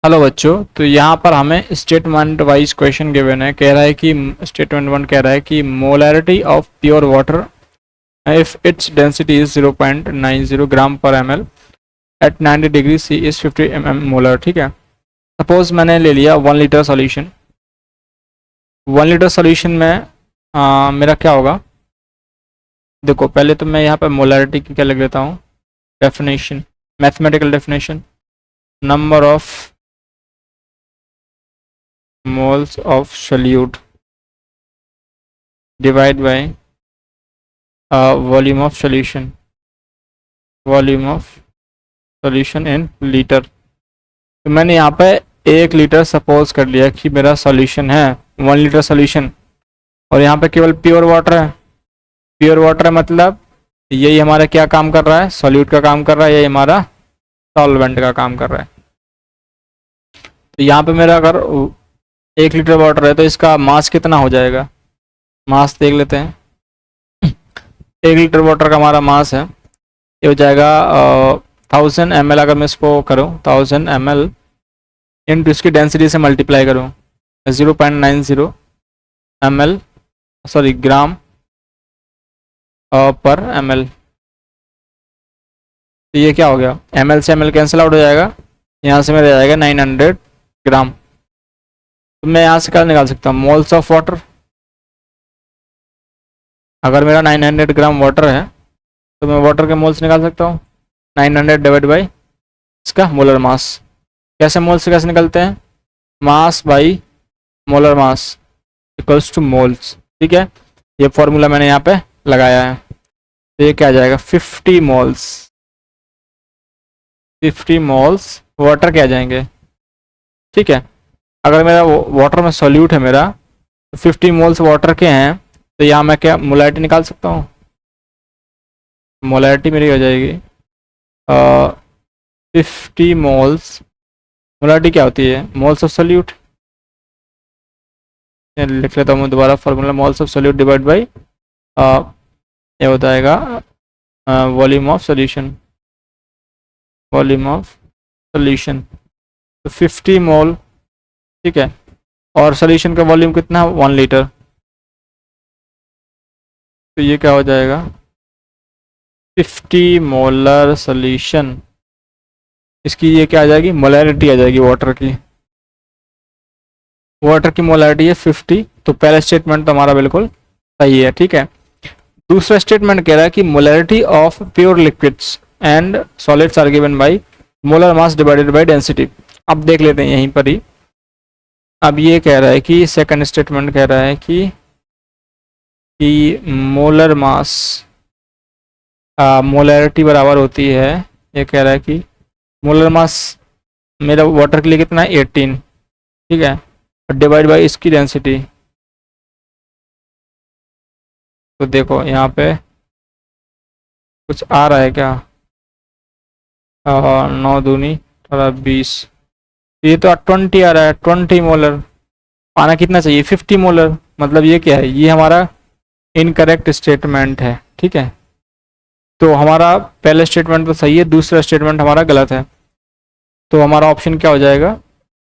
Hello बच्चों, तो यहाँ पर हमें स्टेटमेंट वाइज क्वेश्चन गिवन है। कह रहा है कि स्टेटमेंट 1 कह रहा है कि molarity of pure water if its density is 0.90 gram पर M L at 90 degree C is 50 mm molar. ठीक है, सपोज मैंने ले लिया 1 लीटर सॉल्यूशन। 1 लीटर सॉल्यूशन में मेरा क्या होगा, देखो पहले तो मैं यहाँ पर मोलैरिटी की क्या लिख लेता हूँ, definition, mathematical definition, number of moles of solute divide by volume of solution in liter। तो मैंने यहाँ पे 1 लीटर सपोज कर लिया कि मेरा सॉल्यूशन है 1 लीटर सॉल्यूशन, और यहाँ पे केवल प्योर वाटर है। प्योर वाटर मतलब यही हमारा क्या काम कर रहा है, सॉल्यूट का काम कर रहा है, यही हमारा सॉल्वेंट का काम कर रहा है। तो यहाँ पे मेरा अगर 1 लीटर वाटर है तो इसका मास कितना हो जाएगा, मास देख लेते हैं। 1 लीटर वाटर का हमारा मास है, ये हो जाएगा 1000 ml। अगर मैं इसको करूँ 1000 ml इंटू इसकी डेंसिटी से मल्टीप्लाई करूँ 0.90 ml सॉरी ग्राम पर ml। तो ये क्या हो गया, ml से ml कैंसिल आउट हो जाएगा, यहाँ से मेरा जाएगा 900 ग्राम। तो मैं यहाँ से क्या निकाल सकता हूँ, मोल्स ऑफ वाटर। अगर मेरा 900 ग्राम वाटर है तो मैं वाटर के मोल्स निकाल सकता हूँ, 900 डिवाइड बाई इसका मोलर मास। कैसे मोल्स से कैसे निकलते हैं, mass by molar mass equals two moles. ठीक है, ये फॉर्मूला मैंने यहाँ पे लगाया है। तो ये क्या आ जाएगा, 50 मोल्स, 50 मोल्स वाटर के आ जाएंगे। ठीक है, अगर मेरा वाटर में सॉल्यूट है मेरा तो 50 मोल्स वाटर के हैं, तो यहाँ मैं क्या मोलैरिटी निकाल सकता हूँ। मोलैरिटी मेरी हो जाएगी 50 मोल्स, मोलैरिटी क्या होती है, मोल्स ऑफ सॉल्यूट। लिख लेता हूँ मैं दोबारा formula, moles of solute divide by ये हो जाएगा volume of solution, volume of solution. तो 50 मोल, ठीक है, और सॉल्यूशन का वॉल्यूम कितना है 1 लीटर। तो ये क्या हो जाएगा 50 मोलर सॉल्यूशन, इसकी ये क्या आ जाएगी, मोलैरिटी आ जाएगी वाटर की। वाटर की मोलैरिटी है 50। तो पहला स्टेटमेंट तो हमारा बिल्कुल सही है। ठीक है, दूसरा स्टेटमेंट कह रहा है कि molarity of pure liquids and solids are given by molar mass divided by density. अब देख लेते हैं यहीं पर ही। अब ये कह रहा है कि सेकंड स्टेटमेंट कह रहा है कि मोलर मास मोलैरिटी बराबर होती है, ये कह रहा है कि मोलर मास मेरा वाटर के लिए कितना है 18। ठीक है, डिवाइड बाय इसकी डेंसिटी। तो देखो यहाँ पे कुछ आ रहा है क्या, 9 दूनी 20, ये तो 20 आ रहा है, 20 मोलर। पाना कितना चाहिए 50 मोलर। मतलब ये क्या है, ये हमारा इनकरेक्ट स्टेटमेंट है। ठीक है, तो हमारा पहला स्टेटमेंट तो सही है, दूसरा स्टेटमेंट हमारा गलत है। तो हमारा ऑप्शन क्या हो जाएगा,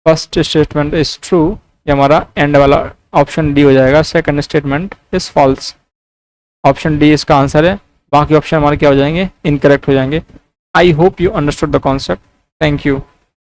फर्स्ट स्टेटमेंट इज ट्रू, ये हमारा एंड वाला ऑप्शन डी हो जाएगा। Second statement is false, option D इसका आंसर है। बाकी ऑप्शन हमारे क्या हो जाएंगे, इनकरेक्ट हो जाएंगे। I hope you understood the concept. Thank you.